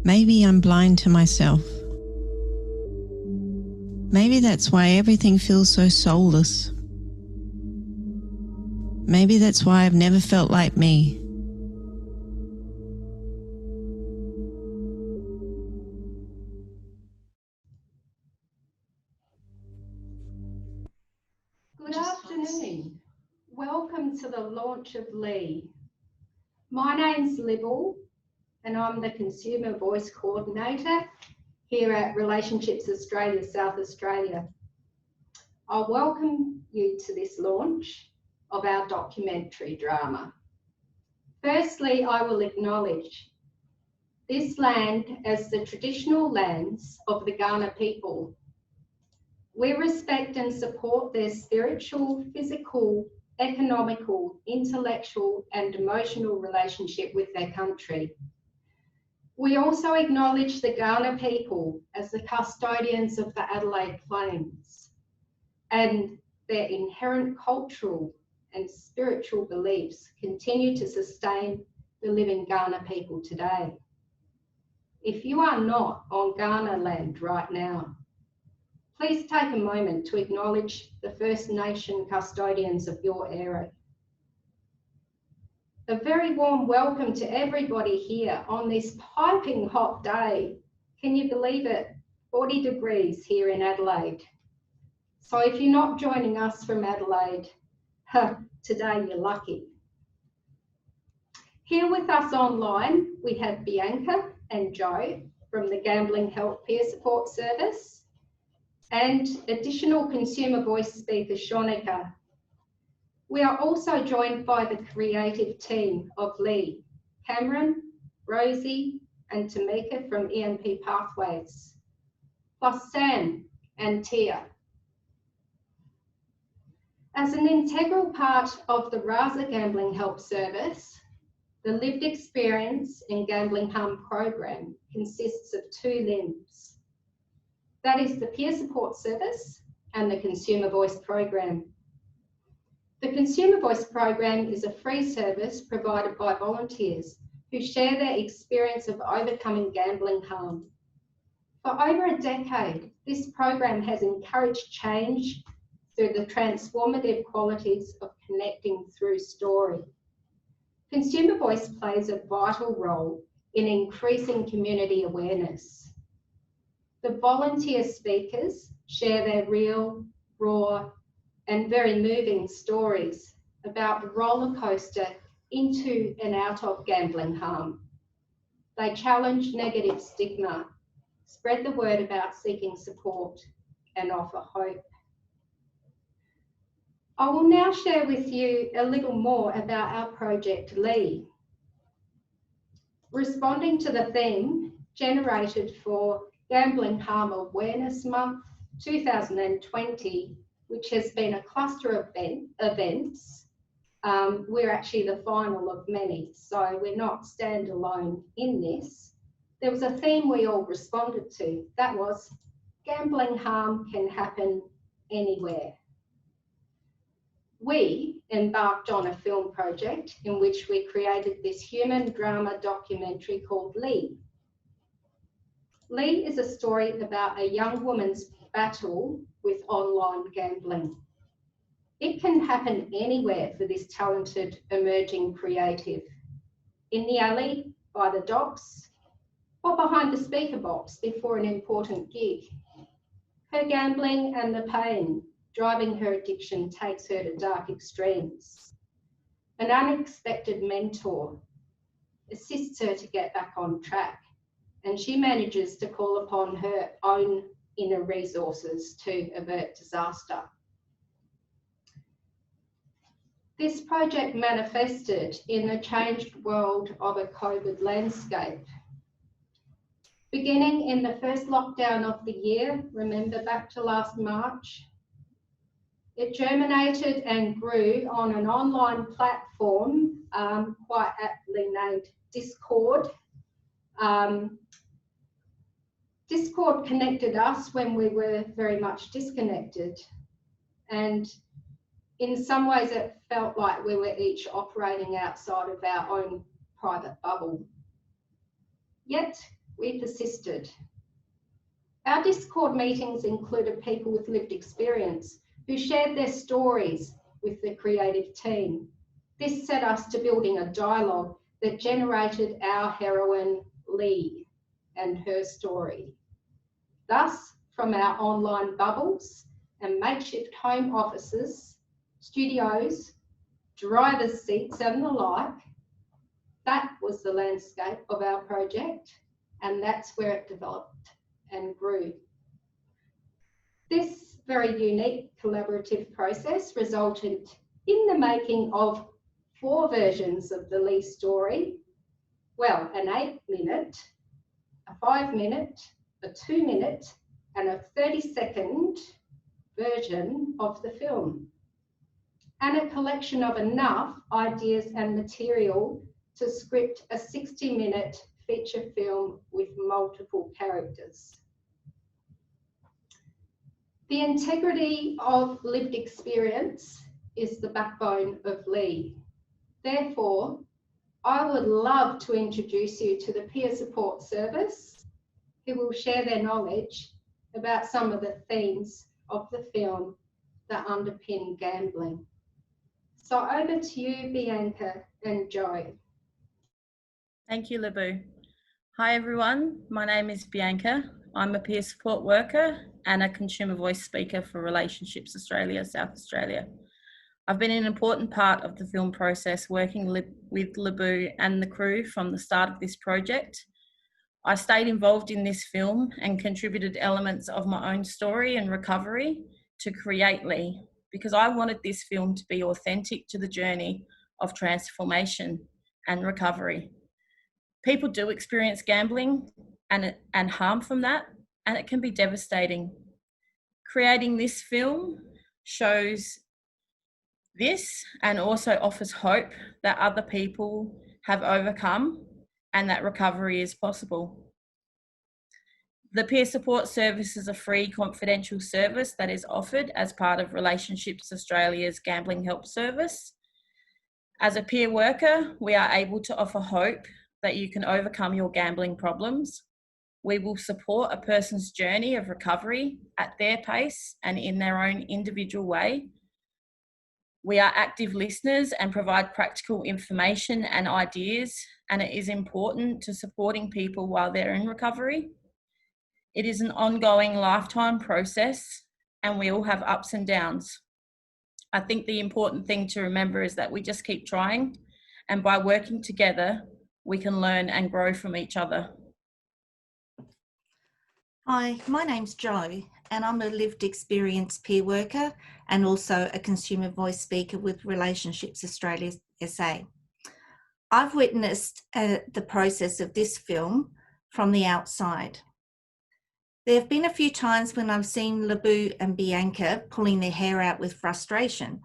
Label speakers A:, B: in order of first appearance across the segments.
A: Maybe I'm blind to myself. Maybe that's why everything feels so soulless. Maybe that's why I've never felt like me.
B: Good afternoon. Welcome to the launch of Leigh. My name's Leigh and I'm the Consumer Voice Coordinator here at Relationships Australia, South Australia. I'll welcome you to this launch of our documentary drama. Firstly, I will acknowledge this land as the traditional lands of the Kaurna people. We respect and support their spiritual, physical, economical, intellectual and emotional relationship with their country. We also acknowledge the Kaurna people as the custodians of the Adelaide Plains and their inherent cultural and spiritual beliefs continue to sustain the living Kaurna people today. If you are not on Kaurna land right now, please take a moment to acknowledge the First Nation custodians of your area. A very warm welcome to everybody here on this piping hot day. Can you believe it? 40 degrees here in Adelaide. So if you're not joining us from Adelaide, today you're lucky. Here with us online, we have Bianca and Joe from the Gambling Help Peer Support Service and additional Consumer Voice speaker, Shonika. We are also joined by the creative team of Leigh, Cameron, Rosie and Tamika from EMP Pathways, plus Sam and Tia. As an integral part of the RASA Gambling Help Service, the Lived Experience in Gambling Harm program consists of two limbs. That is the Peer Support Service and the Consumer Voice program. The Consumer Voice program is a free service provided by volunteers who share their experience of overcoming gambling harm. For over a decade, this program has encouraged change through the transformative qualities of connecting through story. Consumer Voice plays a vital role in increasing community awareness. The volunteer speakers share their real, raw, and very moving stories about the roller coaster into and out of gambling harm. They challenge negative stigma, spread the word about seeking support, and offer hope. I will now share with you a little more about our project Leigh. Responding to the theme generated for Gambling Harm Awareness Month 2020, which has been a cluster of events. We're actually the final of many, so we're not standalone in this. There was a theme we all responded to. That was gambling harm can happen anywhere. We embarked on a film project in which we created this human drama documentary called Leigh. Leigh is a story about a young woman's battle with online gambling. It can happen anywhere for this talented emerging creative. In the alley, by the docks, or behind the speaker box before an important gig. Her gambling and the pain driving her addiction takes her to dark extremes. An unexpected mentor assists her to get back on track, and she manages to call upon her own inner resources to avert disaster. This project manifested in the changed world of a COVID landscape. Beginning in the first lockdown of the year, remember back to last March, it germinated and grew on an online platform, quite aptly named Discord. Discord connected us when we were very much disconnected, and in some ways it felt like we were each operating outside of our own private bubble. Yet we persisted. Our Discord meetings included people with lived experience who shared their stories with the creative team. This set us to building a dialogue that generated our heroine, Leigh, and her story. Thus, from our online bubbles and makeshift home offices, studios, driver's seats and the like, that was the landscape of our project, and that's where it developed and grew. This very unique collaborative process resulted in the making of 4 versions of the Leigh story. Well, an 8-minute, a 5-minute, a 2-minute, and a 30-second version of the film, and a collection of enough ideas and material to script a 60-minute feature film with multiple characters. The integrity of lived experience is the backbone of Leigh. Therefore, I would love to introduce you to the peer support service, who will share their knowledge about some of the themes of the film that underpin gambling. So over to you, Bianca and Joy.
C: Thank you, Lebu. Hi, everyone. My name is Bianca. I'm a peer support worker and a consumer voice speaker for Relationships Australia, South Australia. I've been an important part of the film process, working with Lebu and the crew from the start of this project. I stayed involved in this film and contributed elements of my own story and recovery to create Leigh, because I wanted this film to be authentic to the journey of transformation and recovery. People do experience gambling and harm from that, and it can be devastating. Creating this film shows this and also offers hope that other people have overcome and that recovery is possible. The peer support service is a free confidential service that is offered as part of Relationships Australia's Gambling Help Service. As a peer worker, we are able to offer hope that you can overcome your gambling problems. We will support a person's journey of recovery at their pace and in their own individual way. We are active listeners and provide practical information and ideas, and it is important to supporting people while they're in recovery. It is an ongoing lifetime process, and we all have ups and downs. I think the important thing to remember is that we just keep trying, and by working together, we can learn and grow from each other.
D: Hi, my name's Jo, and I'm a lived experience peer worker and also a consumer voice speaker with Relationships Australia SA. I've witnessed the process of this film from the outside. There have been a few times when I've seen Lebu and Bianca pulling their hair out with frustration,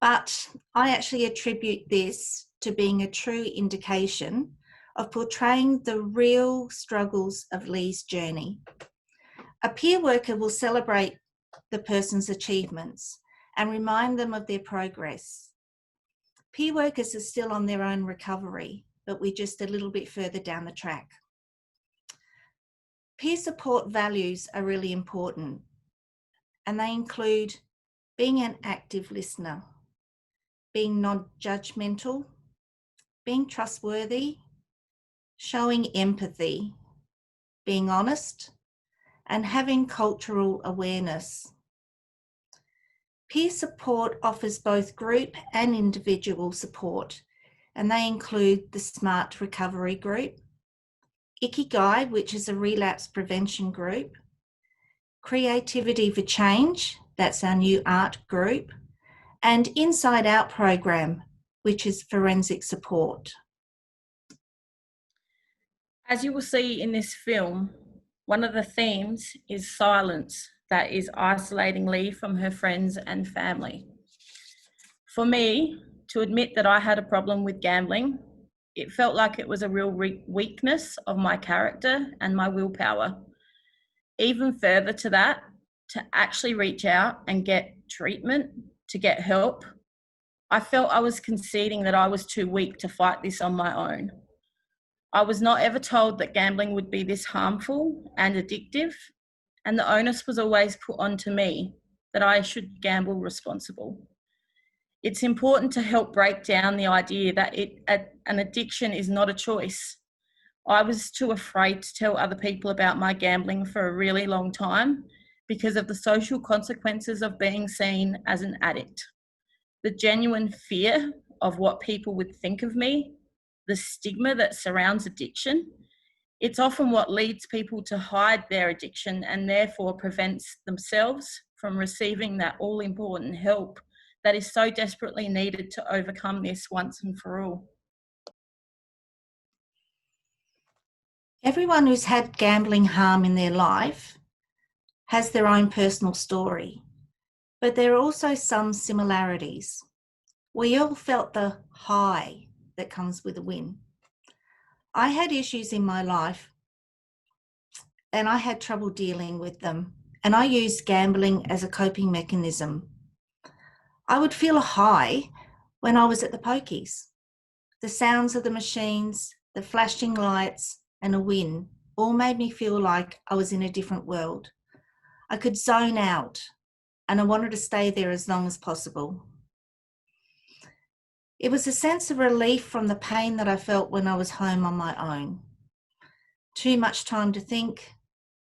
D: but I actually attribute this to being a true indication of portraying the real struggles of Leigh's journey. A peer worker will celebrate the person's achievements and remind them of their progress. Peer workers are still on their own recovery, but we're just a little bit further down the track. Peer support values are really important, and they include being an active listener, being non-judgmental, being trustworthy, showing empathy, being honest, and having cultural awareness. Peer support offers both group and individual support, and they include the Smart Recovery Group, Ikigai, which is a relapse prevention group, Creativity for Change, that's our new art group, and Inside Out program, which is forensic support.
C: As you will see in this film, one of the themes is silence that is isolating Leigh from her friends and family. For me, to admit that I had a problem with gambling, it felt like it was a real weakness of my character and my willpower. Even further to that, to actually reach out and get treatment, to get help, I felt I was conceding that I was too weak to fight this on my own. I was not ever told that gambling would be this harmful and addictive, and the onus was always put onto me that I should gamble responsible. It's important to help break down the idea that an addiction is not a choice. I was too afraid to tell other people about my gambling for a really long time because of the social consequences of being seen as an addict. The genuine fear of what people would think of me, the stigma that surrounds addiction, it's often what leads people to hide their addiction and therefore prevents themselves from receiving that all-important help that is so desperately needed to overcome this once and for all.
D: Everyone who's had gambling harm in their life has their own personal story, but there are also some similarities. We all felt the high that comes with a win. I had issues in my life and I had trouble dealing with them, and I used gambling as a coping mechanism. I would feel a high when I was at the pokies. The sounds of the machines, the flashing lights, and a win all made me feel like I was in a different world. I could zone out, and I wanted to stay there as long as possible. It was a sense of relief from the pain that I felt when I was home on my own. Too much time to think,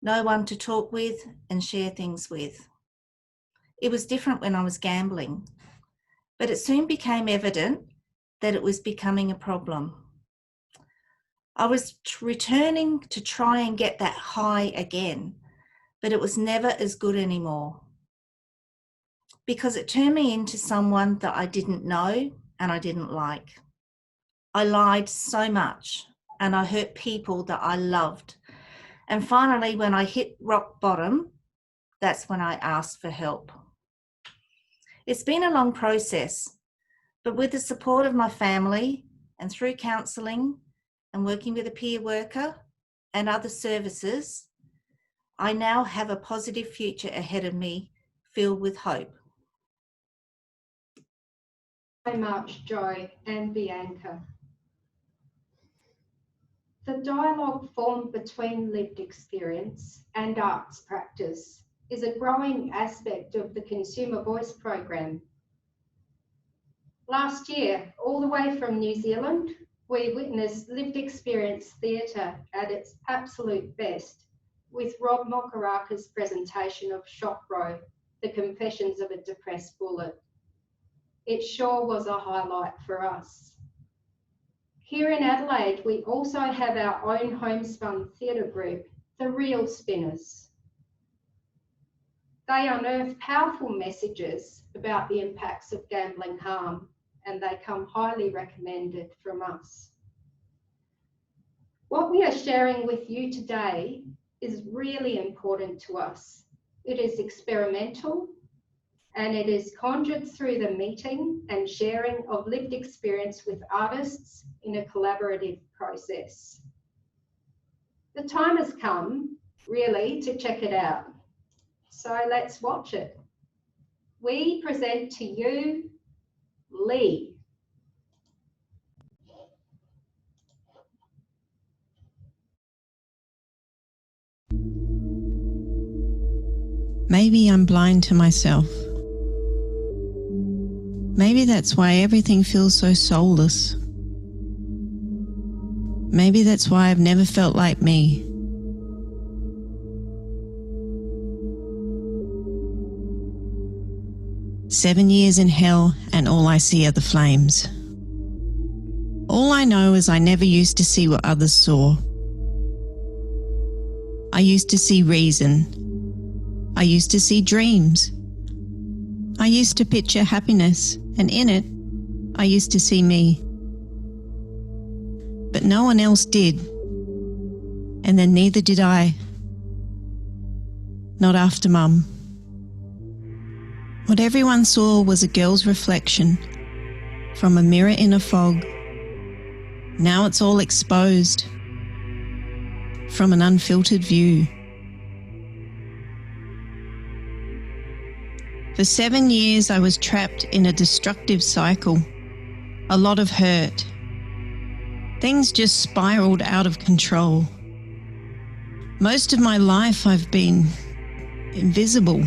D: no one to talk with and share things with. It was different when I was gambling, but it soon became evident that it was becoming a problem. I was returning to try and get that high again, but it was never as good anymore because it turned me into someone that I didn't know and I didn't like. I lied so much and I hurt people that I loved. And finally, when I hit rock bottom, that's when I asked for help. It's been a long process, but with the support of my family and through counselling and working with a peer worker and other services, I now have a positive future ahead of me filled with hope.
B: So much, Joy and Bianca. The dialogue formed between lived experience and arts practice is a growing aspect of the Consumer Voice program. Last year, all the way from New Zealand, we witnessed lived experience theatre at its absolute best with Rob Mokaraka's presentation of Shock Row, The Confessions of a Depressed Bullet. It sure was a highlight for us. Here in Adelaide, we also have our own homespun theatre group, The Real Spinners. They unearth powerful messages about the impacts of gambling harm, and they come highly recommended from us. What we are sharing with you today is really important to us. It is experimental, and it is conjured through the meeting and sharing of lived experience with artists in a collaborative process. The time has come, really, to check it out. So let's watch it. We present to you Leigh.
A: Maybe I'm blind to myself. Maybe that's why everything feels so soulless. Maybe that's why I've never felt like me. "7 years in hell and all I see are the flames. All I know is I never used to see what others saw. I used to see reason. I used to see dreams. I used to picture happiness, and in it, I used to see me. But no one else did, and then neither did I. Not after Mum. What everyone saw was a girl's reflection from a mirror in a fog. Now it's all exposed from an unfiltered view. For 7 years, I was trapped in a destructive cycle, a lot of hurt. Things just spiraled out of control. Most of my life I've been invisible.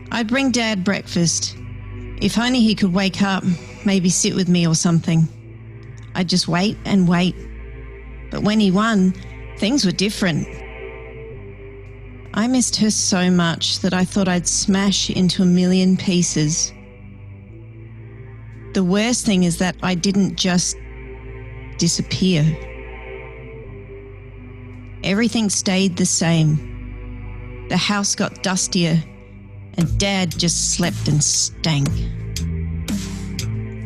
A: I'd bring Dad breakfast. If only he could wake up, maybe sit with me or something. I'd just wait and wait. But when he won, things were different. I missed her so much that I thought I'd smash into a million pieces. The worst thing is that I didn't just disappear. Everything stayed the same. The house got dustier and Dad just slept and stank.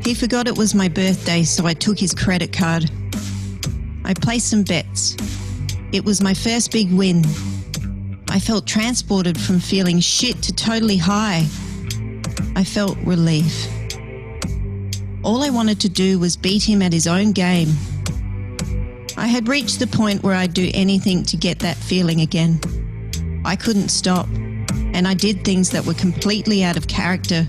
A: He forgot it was my birthday, so I took his credit card. I placed some bets. It was my first big win. I felt transported from feeling shit to totally high. I felt relief. All I wanted to do was beat him at his own game. I had reached the point where I'd do anything to get that feeling again. I couldn't stop, and I did things that were completely out of character.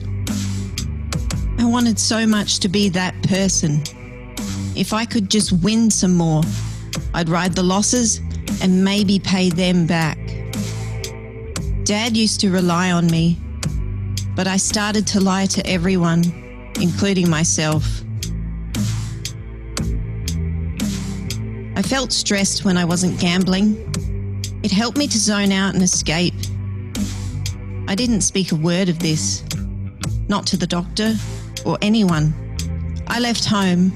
A: I wanted so much to be that person. If I could just win some more, I'd ride the losses and maybe pay them back. Dad used to rely on me, but I started to lie to everyone, including myself. I felt stressed when I wasn't gambling. It helped me to zone out and escape. I didn't speak a word of this, not to the doctor or anyone. I left home.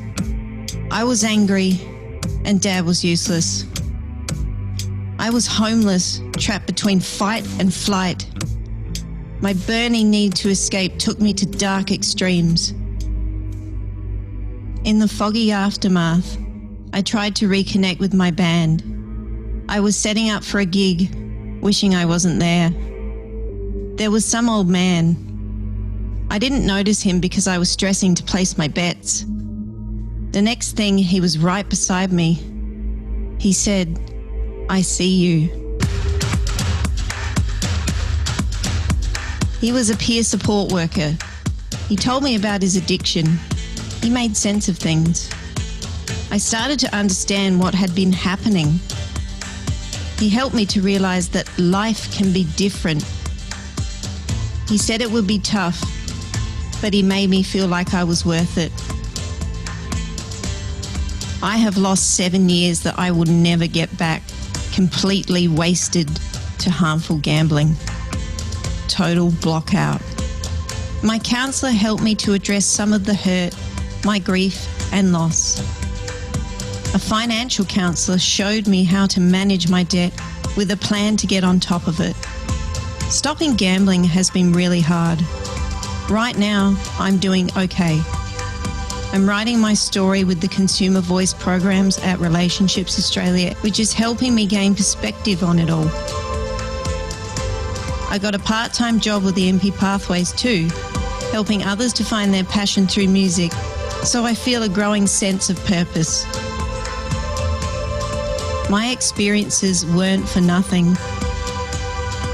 A: I was angry and Dad was useless. I was homeless, trapped between fight and flight. My burning need to escape took me to dark extremes. In the foggy aftermath, I tried to reconnect with my band. I was setting up for a gig, wishing I wasn't there. There was some old man. I didn't notice him because I was stressing to place my bets. The next thing, he was right beside me. He said, "I see you." He was a peer support worker. He told me about his addiction. He made sense of things. I started to understand what had been happening. He helped me to realize that life can be different. He said it would be tough, but he made me feel like I was worth it. I have lost 7 years that I will never get back, completely wasted to harmful gambling. Total blockout. My counsellor helped me to address some of the hurt, my grief and loss. A financial counsellor showed me how to manage my debt with a plan to get on top of it. Stopping gambling has been really hard. Right now, I'm doing okay. I'm writing my story with the Consumer Voice programs at Relationships Australia, which is helping me gain perspective on it all. I got a part-time job with the MP Pathways too, helping others to find their passion through music, so I feel a growing sense of purpose. My experiences weren't for nothing.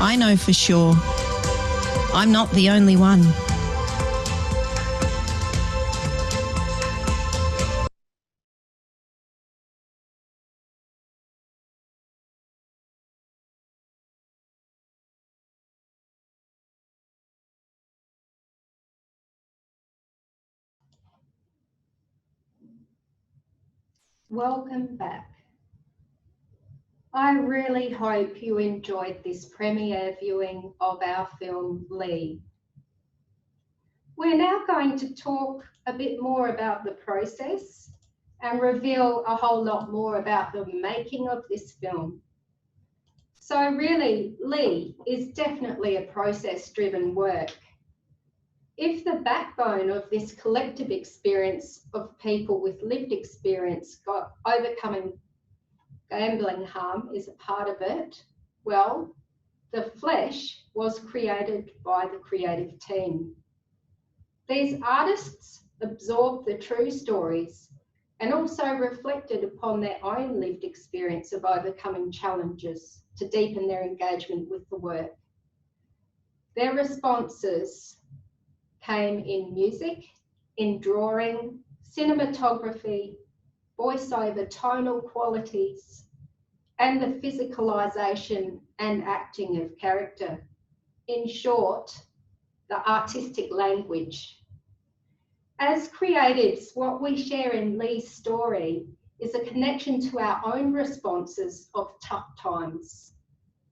A: I know for sure, I'm not the only one.
B: Welcome back. I really hope you enjoyed this premiere viewing of our film, Leigh. We're now going to talk a bit more about the process and reveal a whole lot more about the making of this film. So really, Leigh is definitely a process-driven work. If the backbone of this collective experience of people with lived experience got overcoming gambling harm is a part of it, well, the flesh was created by the creative team. These artists absorbed the true stories and also reflected upon their own lived experience of overcoming challenges to deepen their engagement with the work. Their responses came in music, in drawing, cinematography, voiceover tonal qualities, and the physicalisation and acting of character. In short, the artistic language. As creatives, what we share in Leigh's story is a connection to our own responses of tough times.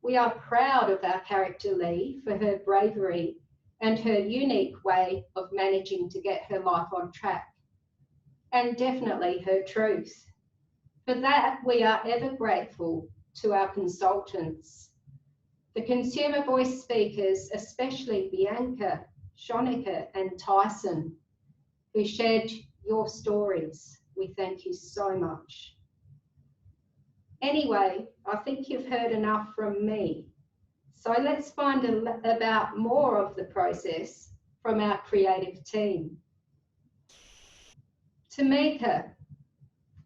B: We are proud of our character Leigh for her bravery and her unique way of managing to get her life on track, and definitely her truth. For that, we are ever grateful to our consultants, the consumer voice speakers, especially Bianca, Shonika and Tyson, who shared your stories. We thank you so much. Anyway, I think you've heard enough from me. So let's find about more of the process from our creative team. Tamika,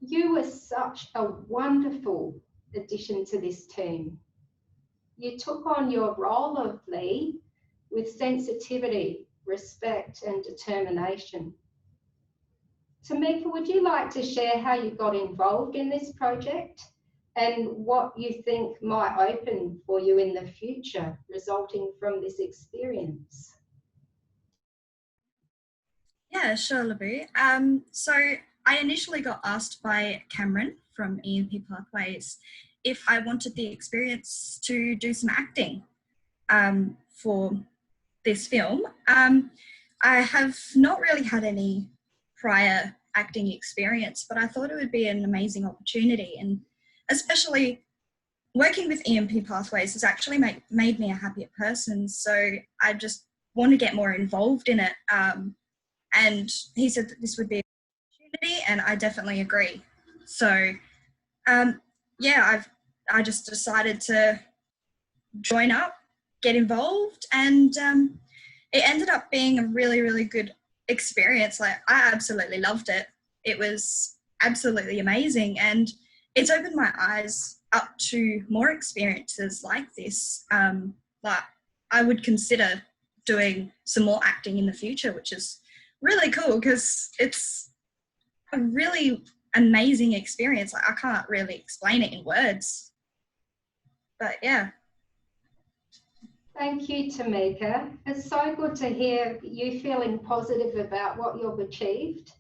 B: you were such a wonderful addition to this team. You took on your role of Leigh with sensitivity, respect and determination. Tamika, would you like to share how you got involved in this project and what you think might open for you in the future resulting from this experience?
E: Yeah, sure, Libby. So I initially got asked by Cameron from EMP Pathways if I wanted the experience to do some acting for this film. I have not really had any prior acting experience, but I thought it would be an amazing opportunity, and especially working with EMP Pathways has actually made me a happier person, so I just want to get more involved in it. And he said that this would be an opportunity, and I definitely agree. So yeah, I just decided to join up, get involved, and it ended up being a really, really good experience. Like, I absolutely loved it. It was absolutely amazing, and it's opened my eyes up to more experiences like this. Like, I would consider doing some more acting in the future, which is really cool because it's a really amazing experience. Like, I can't really explain it in words, but yeah.
B: Thank you, Tamika. It's so good to hear you feeling positive about what you've achieved.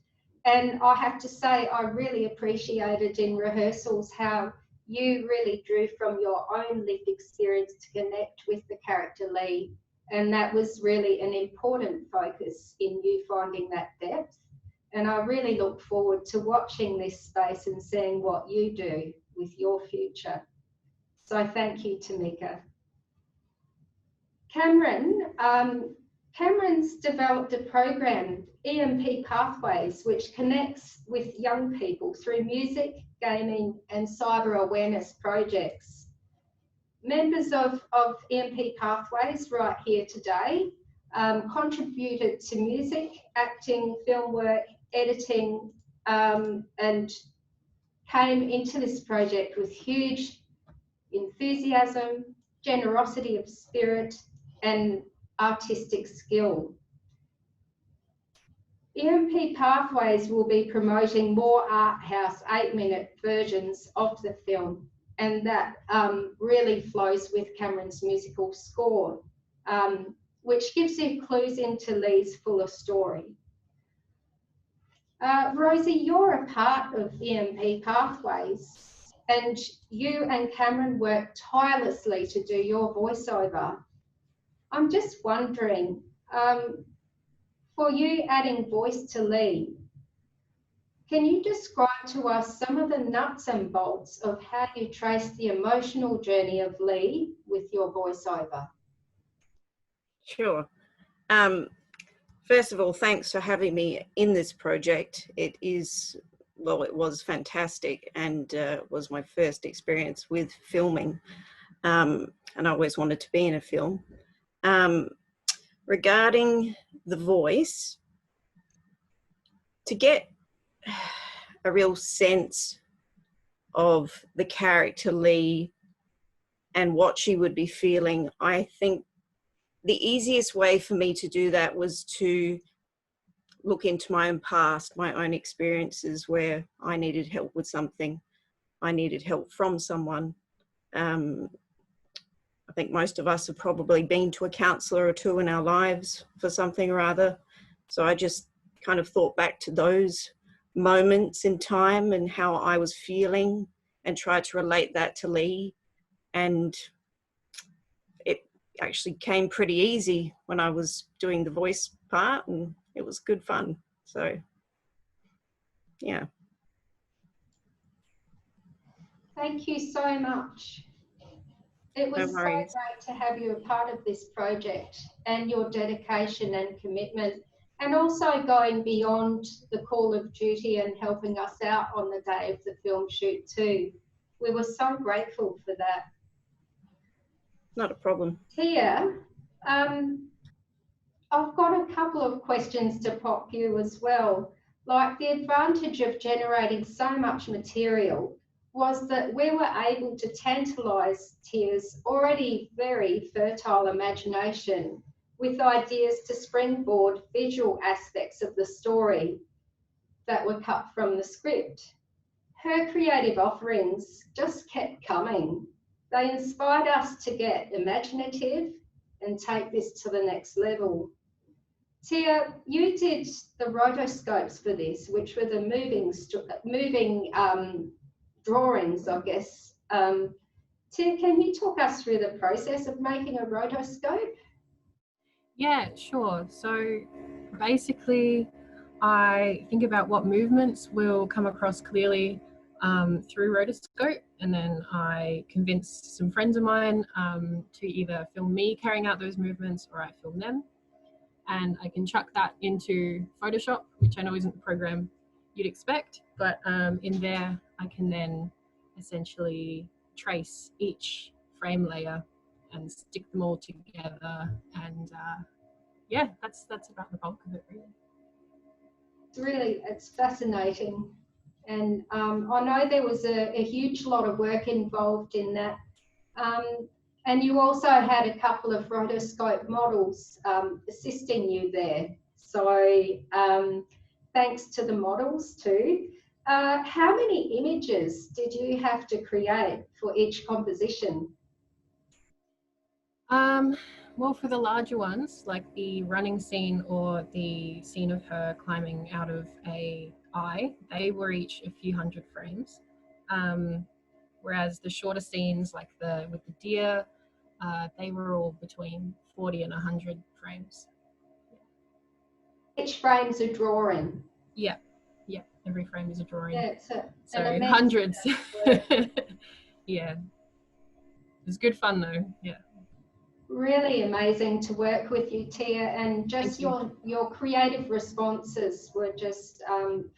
B: And I have to say, I really appreciated in rehearsals how you really drew from your own lived experience to connect with the character Leigh. And that was really an important focus in you finding that depth. And I really look forward to watching this space and seeing what you do with your future. So thank you, Tamika. Cameron's developed a program, EMP Pathways, which connects with young people through music, gaming and cyber awareness projects. Members of EMP Pathways right here today contributed to music, acting, film work, editing, and came into this project with huge enthusiasm, generosity of spirit, and artistic skill. EMP Pathways will be promoting more art house 8-minute versions of the film, and that really flows with Cameron's musical score, which gives you clues into Leigh's fuller story. Rosie, you're a part of EMP Pathways, and you and Cameron worked tirelessly to do your voiceover. I'm just wondering, for you adding voice to Leigh, can you describe to us some of the nuts and bolts of how you trace the emotional journey of Leigh with your voiceover?
F: Sure. First of all, thanks for having me in this project. It was fantastic, and was my first experience with filming, and I always wanted to be in a film. Regarding the voice, to get a real sense of the character Leigh and what she would be feeling, I think the easiest way for me to do that was to look into my own past, my own experiences where I needed help with something. I needed help from someone. I think most of us have probably been to a counsellor or two in our lives for something or other. So I just kind of thought back to those moments in time and how I was feeling and tried to relate that to Leigh. And it actually came pretty easy when I was doing the voice part, and it was good fun. So, yeah.
B: Thank you so much. It was so great to have you a part of this project and your dedication and commitment, and also going beyond the call of duty and helping us out on the day of the film shoot too. We were so grateful for that.
F: Not a problem.
B: Tia, I've got a couple of questions to pop you as well. Like, the advantage of generating so much material was that we were able to tantalise Tia's already very fertile imagination with ideas to springboard visual aspects of the story that were cut from the script. Her creative offerings just kept coming. They inspired us to get imaginative and take this to the next level. Tia, you did the rotoscopes for this, which were the moving drawings, I guess. Tia, can you talk us through the process of making a rotoscope?
G: Yeah, sure. So basically, I think about what movements will come across clearly through Rotoscope, and then I convince some friends of mine to either film me carrying out those movements or I film them. And I can chuck that into Photoshop, which I know isn't the program you'd expect, but in there I can then essentially trace each frame layer and stick them all together, and yeah, that's about the bulk of it, really.
B: It's fascinating, and I know there was a huge lot of work involved in that, and you also had a couple of rotoscope models assisting you there, so thanks to the models too. How many images did you have to create for each composition?
G: Well, for the larger ones, like the running scene or the scene of her climbing out of a eye, they were each a few hundred frames. Whereas the shorter scenes, like with the deer, they were all between 40 and 100 frames.
B: Each frame's a drawing.
G: Yeah, every frame is a drawing.
B: Yeah,
G: so hundreds. Yeah, it was good fun though. Yeah.
B: Really amazing to work with you, Tia, and just your creative responses were just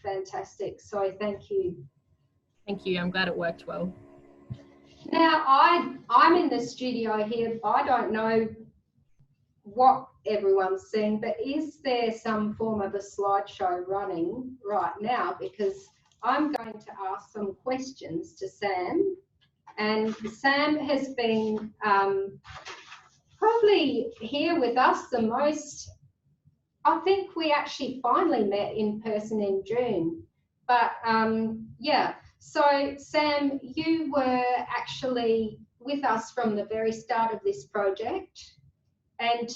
B: fantastic. So thank you.
G: Thank you. I'm glad it worked well.
B: Now I'm in the studio here. I don't know what everyone's seeing, but is there some form of a slideshow running right now? Because I'm going to ask some questions to Sam, and Sam has been probably here with us the most. I think we actually finally met in person in June, but yeah. So Sam, you were actually with us from the very start of this project, and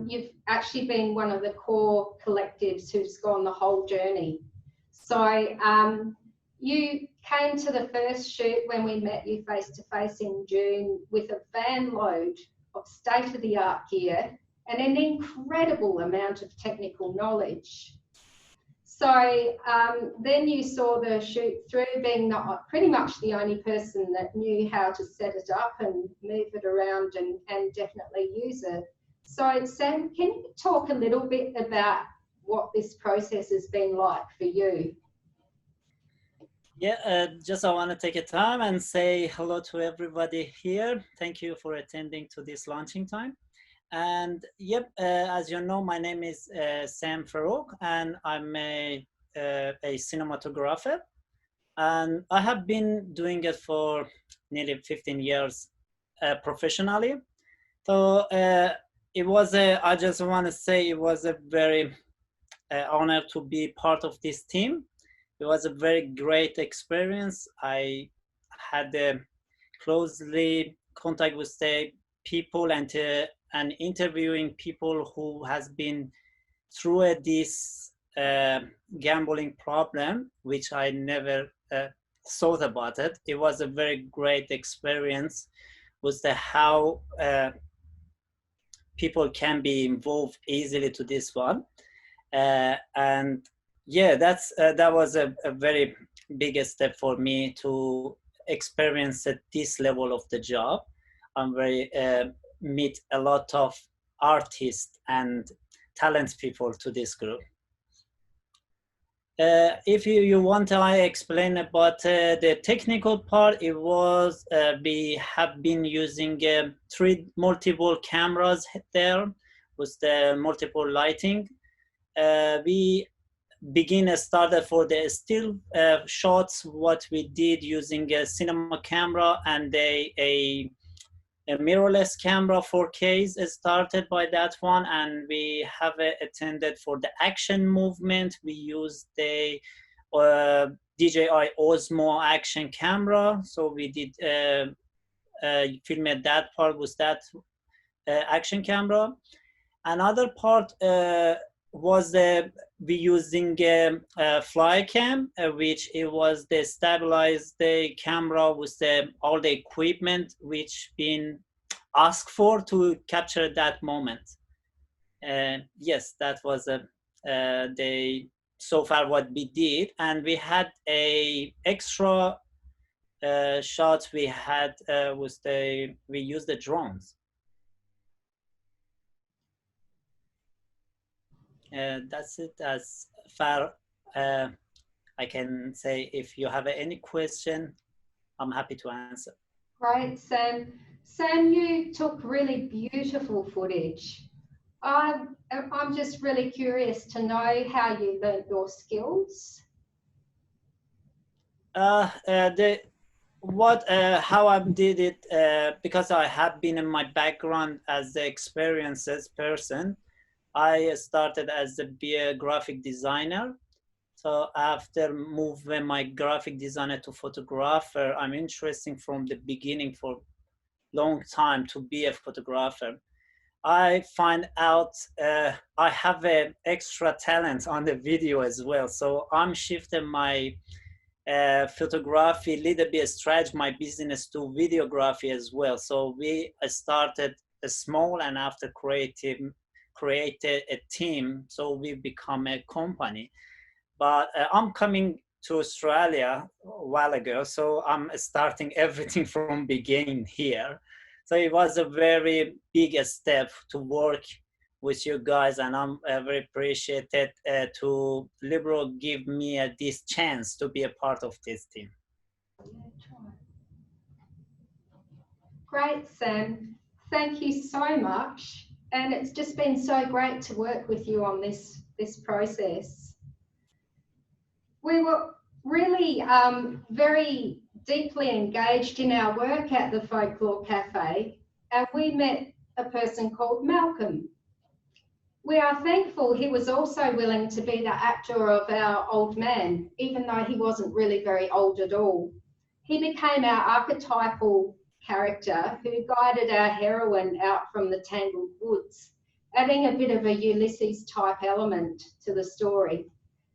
B: you've actually been one of the core collectives who's gone the whole journey. So you came to the first shoot when we met you face to face in June with a van load of state-of-the-art gear and an incredible amount of technical knowledge. So then you saw the shoot through, being pretty much the only person that knew how to set it up and move it around and definitely use it. So Sam, can you talk a little bit about what this process has been like for you?
H: Yeah, just I want to take a time and say hello to everybody here. Thank you for attending to this launching time. And yep, as you know, my name is Sam Farouk, and I'm a cinematographer. And I have been doing it for nearly 15 years professionally. So it was I just want to say it was a very honored to be part of this team. It was a very great experience. I had closely contact with the people and interviewing people who has been through this gambling problem, which I never thought about it. It was a very great experience with how people can be involved easily to this one. And yeah, that was a very big step for me to experience at this level of the job. I'm very meet a lot of artists and talent people to this group. If you want, I explain about the technical part. It was we have been using 3 multiple cameras there with the multiple lighting. We started for the still shots. What we did using a cinema camera and a mirrorless camera 4K started by that one, and we have attended for the action movement. We used the DJI Osmo action camera, so we did film at that part with that action camera. Another part was we using fly cam, which it was the stabilize the camera with all the equipment which been asked for to capture that moment. Yes, that was so far what we did. And we had a extra shots we had we used the drones. That's it as far I can say. If you have any question, I'm happy to answer.
B: Great, Sam. Sam, you took really beautiful footage. I'm just really curious to know how you learned your skills.
H: How I did it, because I have been in my background as the experiences person. I started as a graphic designer. So after moving my graphic designer to photographer, I'm interested from the beginning for long time to be a photographer. I find out I have an extra talent on the video as well. So I'm shifting my photography, little bit stretch my business to videography as well. So we started small, and after created a team, so we become a company. But I'm coming to Australia a while ago, so I'm starting everything from beginning here. So it was a very big step to work with you guys, and I'm very appreciated to Liberal give me this chance to be a part of this team.
B: Great, Sam. Thank you so much. And it's just been so great to work with you on this process. We were really very deeply engaged in our work at the Folklore Cafe, and we met a person called Malcolm. We are thankful he was also willing to be the actor of our old man, even though he wasn't really very old at all. He became our archetypal character who guided our heroine out from the tangled woods, adding a bit of a Ulysses type element to the story.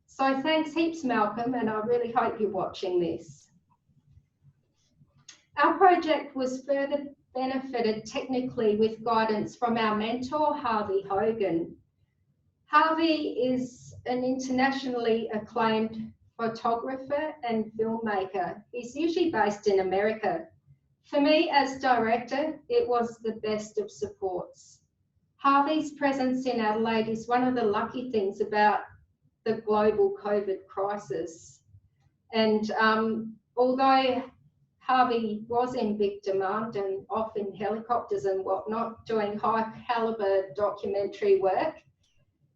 B: So thanks heaps, Malcolm, and I really hope you're watching this. Our project was further benefited technically with guidance from our mentor, Harvey Hogan. Harvey is an internationally acclaimed photographer and filmmaker. He's usually based in America. For me as director, it was the best of supports. Harvey's presence in Adelaide is one of the lucky things about the global COVID crisis. And although Harvey was in big demand and off in helicopters and whatnot, doing high caliber documentary work,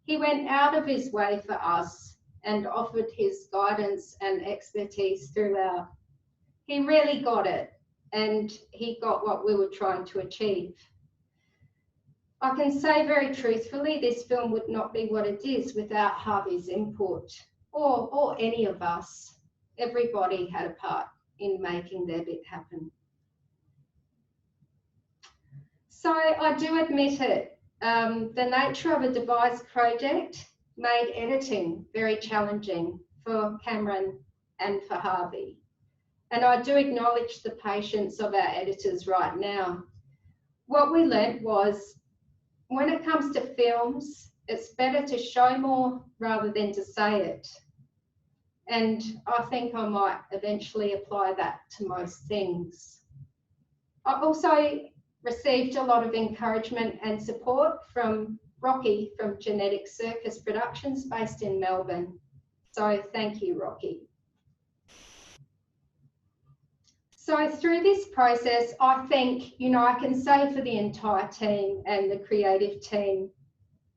B: he went out of his way for us and offered his guidance and expertise throughout. He really got it, and he got what we were trying to achieve. I can say very truthfully, this film would not be what it is without Harvey's input, or any of us. Everybody had a part in making their bit happen. So I do admit it, the nature of a devised project made editing very challenging for Cameron and for Harvey. And I do acknowledge the patience of our editors right now. What we learnt was, when it comes to films, it's better to show more rather than to say it. And I think I might eventually apply that to most things. I also received a lot of encouragement and support from Rocky from Genetic Circus Productions based in Melbourne. So thank you, Rocky. So through this process, I think, I can say for the entire team and the creative team,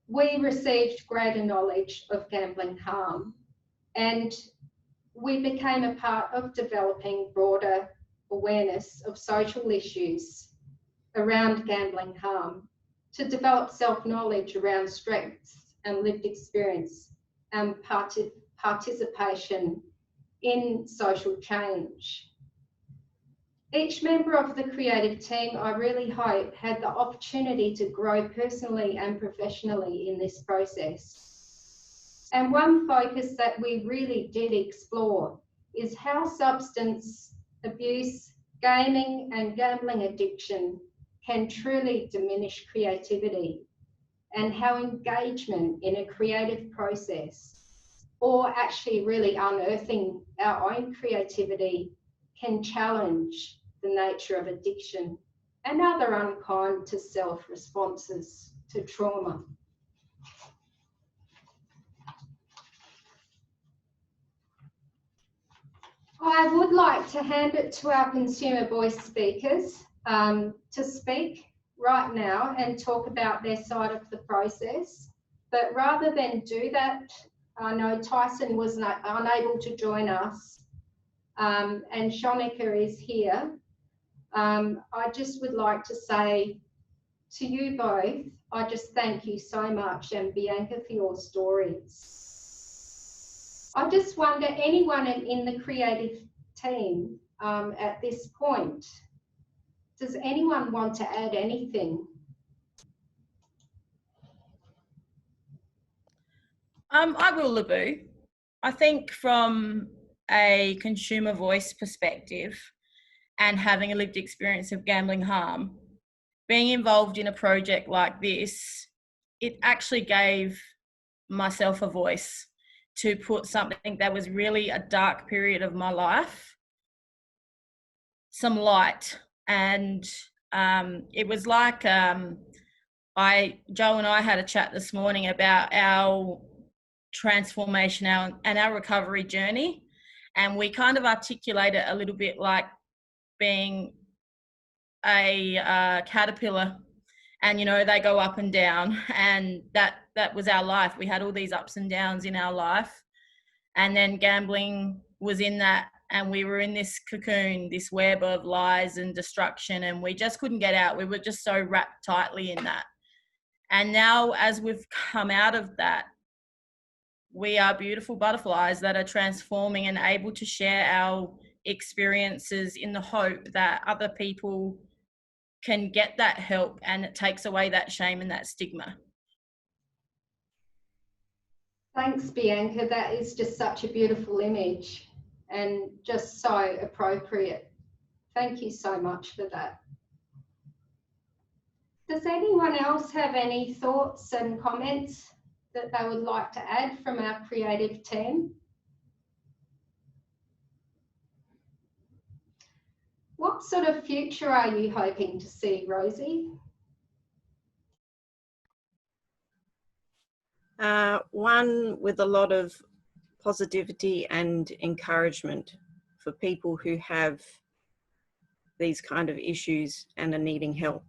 B: we received greater knowledge of gambling harm, and we became a part of developing broader awareness of social issues around gambling harm, to develop self-knowledge around strengths and lived experience and participation in social change. Each member of the creative team, I really hope, had the opportunity to grow personally and professionally in this process. And one focus that we really did explore is how substance abuse, gaming and gambling addiction can truly diminish creativity, and how engagement in a creative process, or actually really unearthing our own creativity, can challenge the nature of addiction and other unkind to self responses to trauma. I would like to hand it to our consumer voice speakers to speak right now and talk about their side of the process. But rather than do that, I know Tyson was unable to join us, and Shonika is here. I just would like to say to you both, I just thank you so much, and Bianca, for your stories. I just wonder, anyone in the creative team at this point, does anyone want to add anything?
C: I will, Labu. I think from a consumer voice perspective and having a lived experience of gambling harm, being involved in a project like this, it actually gave myself a voice to put something that was really a dark period of my life some light. And it was like Joe and I had a chat this morning about our transformation and our recovery journey, and we kind of articulate it a little bit like being a caterpillar, and they go up and down, and that was our life. We had all these ups and downs in our life, and then gambling was in that, and we were in this cocoon, this web of lies and destruction, and we just couldn't get out. We were just so wrapped tightly in that. And now, as we've come out of that, we are beautiful butterflies that are transforming and able to share our experiences in the hope that other people can get that help, and it takes away that shame and that stigma.
B: Thanks, Bianca. That is just such a beautiful image and just so appropriate. Thank you so much for that. Does anyone else have any thoughts and comments that they would like to add from our creative team? What sort of future are you hoping to see, Rosie?
F: One with a lot of positivity and encouragement for people who have these kind of issues and are needing help.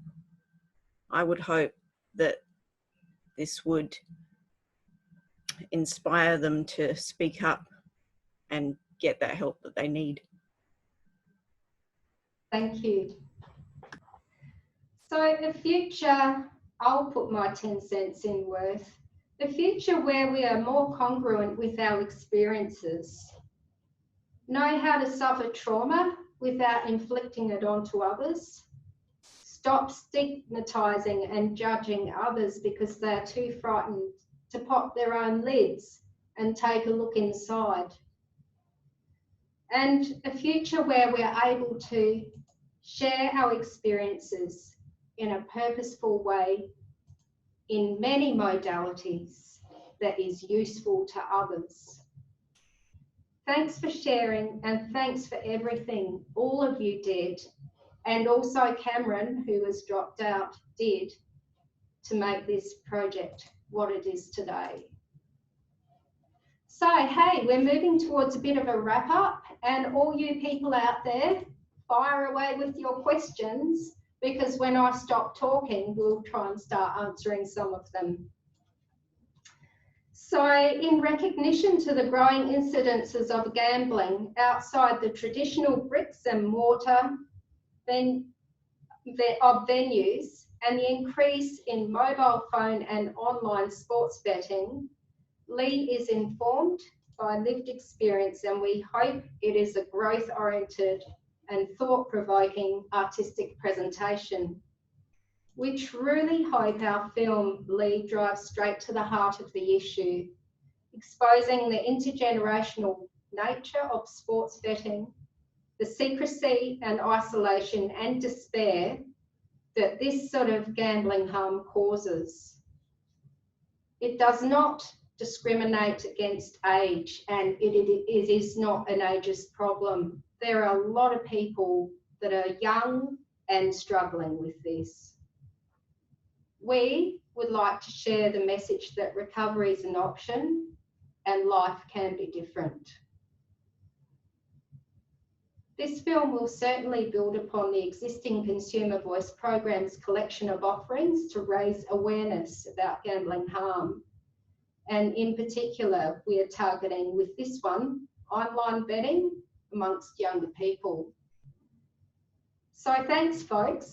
F: I would hope that this would inspire them to speak up and get that help that they need.
B: Thank you. So a future I'll put my 10 cents in worth. The future where we are more congruent with our experiences, know how to suffer trauma without inflicting it onto others, stop stigmatizing and judging others because they're too frightened to pop their own lids and take a look inside, and a future where we're able to share our experiences in a purposeful way in many modalities that is useful to others. Thanks for sharing, and thanks for everything all of you did, and also Cameron, who has dropped out, did to make this project what it is today. So, hey, we're moving towards a bit of a wrap up, and all you people out there, fire away with your questions, because when I stop talking, we'll try and start answering some of them. So, in recognition to the growing incidences of gambling outside the traditional bricks and mortar of venues and the increase in mobile phone and online sports betting, Leigh is informed by lived experience, and we hope it is a growth-oriented and thought-provoking artistic presentation. We truly hope our film, Leigh, drives straight to the heart of the issue, exposing the intergenerational nature of sports betting, the secrecy and isolation and despair that this sort of gambling harm causes. It does not discriminate against age, and it is not an ageist problem. There are a lot of people that are young and struggling with this. We would like to share the message that recovery is an option and life can be different. This film will certainly build upon the existing Consumer Voice program's collection of offerings to raise awareness about gambling harm. And in particular, we are targeting with this one, online betting amongst younger people. So thanks, folks.